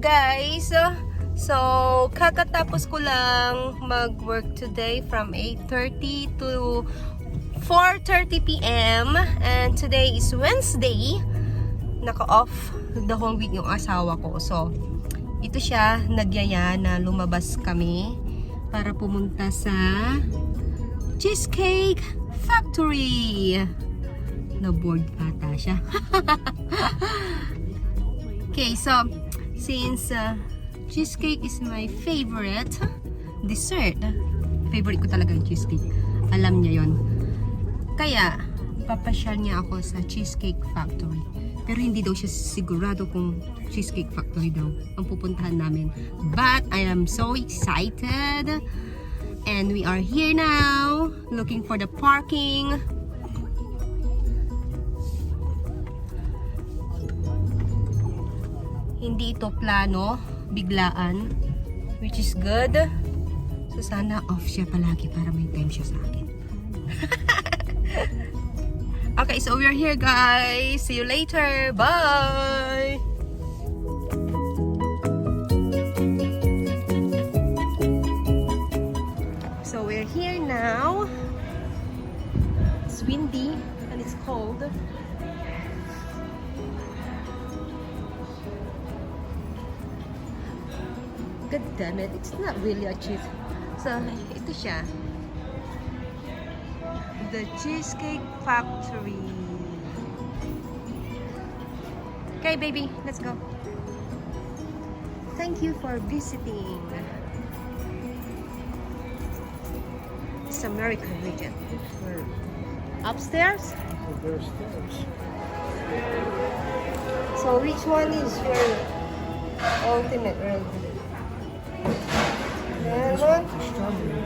guys! So, kakatapos ko lang mag-work today from 8:30 to 4:30 p.m. And today is Wednesday. Naka-off the whole week yung asawa ko. So, ito siya, nagyaya na lumabas kami para pumunta sa Cheesecake Factory. Na-board ata siya. Okay, so since cheesecake is my favorite dessert, favorite ko talaga yung cheesecake. Alam niya yon. Kaya, papasyal niya ako sa Cheesecake Factory. Pero hindi daw siya sigurado kung Cheesecake Factory daw ang pupuntahan namin. But I am so excited. And we are here now, looking for the parking. Hindi ito plano, biglaan, which is good. So sana off siya palagi para may time siya sa akin. Okay, so we're here guys. See you later. Bye! So we're here now. It's windy and it's cold. God damn it, it's not really a cheese. So, ito siya. The Cheesecake Factory. Okay, baby, let's go. Thank you for visiting. It's American region. Upstairs? There's stairs. So, which one is your ultimate room? This one, the strawberry.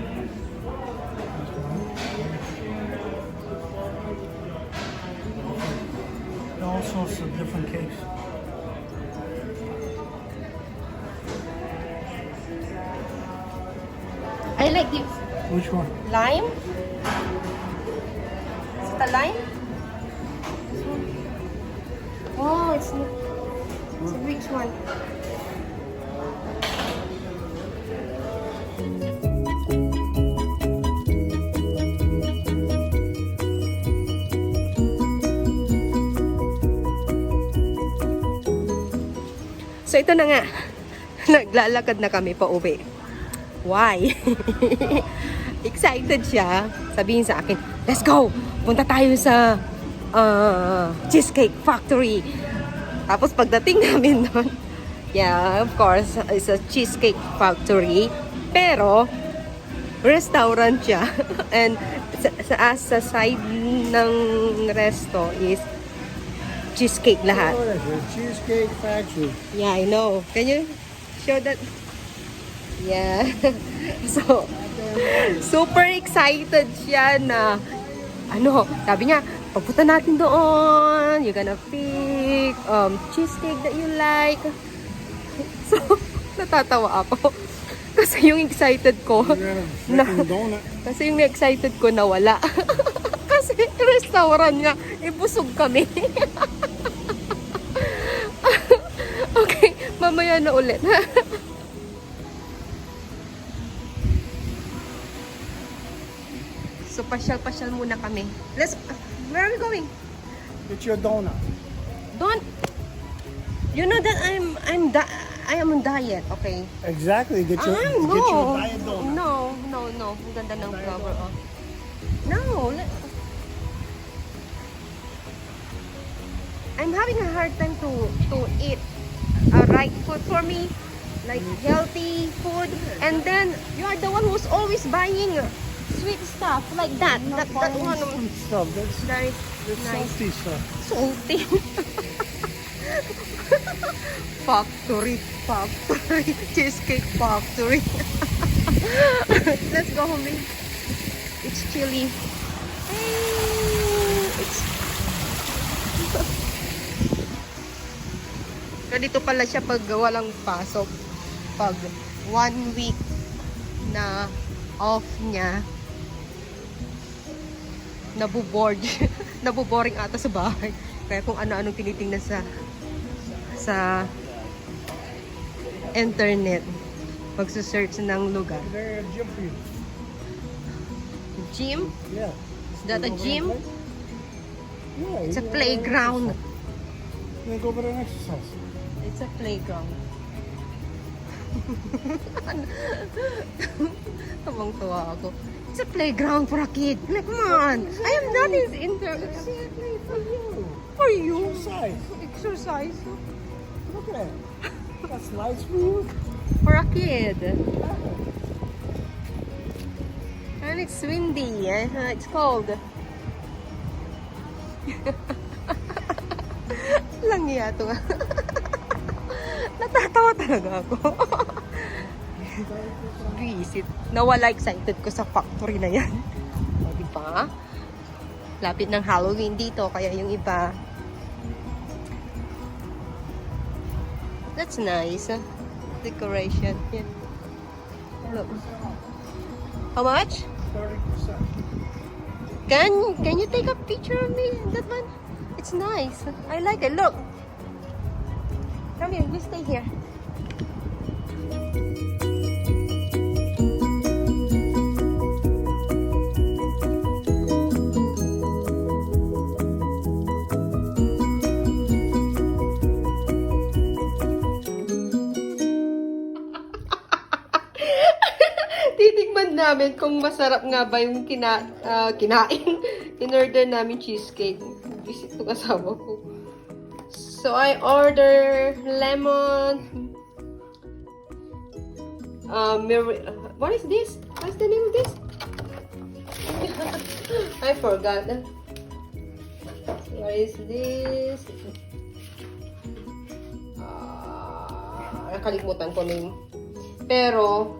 All sorts of different cakes. I like this. Which one? Lime? Is it a lime? Oh, it's not. So which one? So ito na nga, naglalakad na kami pa uwi. Why? Excited siya. Sabihin sa akin, let's go! Punta tayo sa Cheesecake Factory. Tapos pagdating namin doon, yeah, of course, it's a Cheesecake Factory. Pero, restaurant siya. And sa side ng resto is cheesecake lahat. Oh, that's a Cheesecake Factory. Yeah, I know. Can you show that? Yeah. So, super excited siya na, sabi niya, papunta natin doon. You're gonna pick cheesecake that you like. So, natatawa ako. Kasi yung excited ko, kasi yung excited ko nawala. Kasi restaurant niya, busog kami. Okay, mamaya na ulit. So, pasyal-pasyal muna kami. Where are we going? Get your donut. Don't. You know that I am on diet, okay? Exactly. Get your No. diet donut. No. Ang ganda ng flower, oh. No. I'm having a hard time to eat right food for me, like healthy food. And then you are the one who's always buying sweet stuff like that. That one Sweet stuff. That's very nice. salty stuff. Salty. Factory. Cheesecake Factory. Let's go home. It's chilly. Ganito pala siya pag walang pasok. Pag 1 week na off niya, nabuboring ata sa bahay. Kaya kung ano-anong tinitingnan sa internet. Magsa-search ng lugar. There a gym for you. Gym? Yeah. Is that a You gym? wanna play? Yeah. It's a you wanna playground. exercise. You wanna go over there and exercise? It's a playground. Tabang-tuwa ako. It's a playground for a kid. Like, come on. I am not into Exactly for you. for you. Exercise. Exercise Look at that. That's nice for you. for a kid. And it's windy. It's cold. Lang to. Natatawa talaga ako. Visit. Nawala excited ko sa factory na yan. O, diba? Lapit ng Halloween dito, kaya yung iba. That's nice. Decoration. Yan. Look. How much? 30%. Can you take a picture of me? That one? It's nice. I like it. Look. Come here. You stay here. Titikman namin kung masarap nga ba yung kinain. In-order namin cheesecake. Visit itong asawa ko. So, I order lemon. What is this? What's the name of this? I forgot. What is this? Nakalimutan ko name. Pero,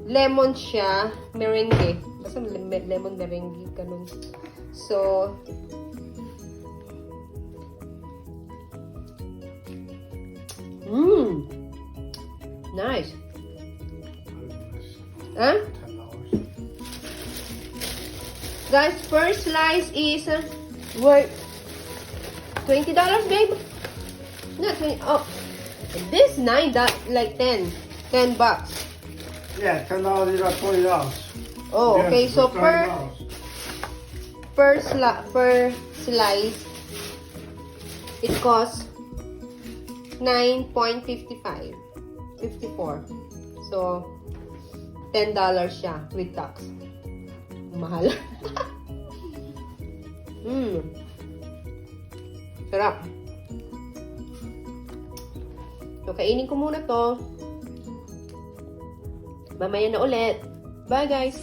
lemon siya, merengue. Basta lemon merengue, ganun. So, nice. Huh? $10. Guys, first slice is worth $20, babe? Not 20. Oh, this $9, like 10 bucks. Yeah, $10 is about $20. Oh, Yeah, okay. So it's $30. per slice, it costs 9.55, 54. So $10 siya with tax. Mahal. Sarap. So, kainin ko muna to. Mamaya na ulit. Bye, guys!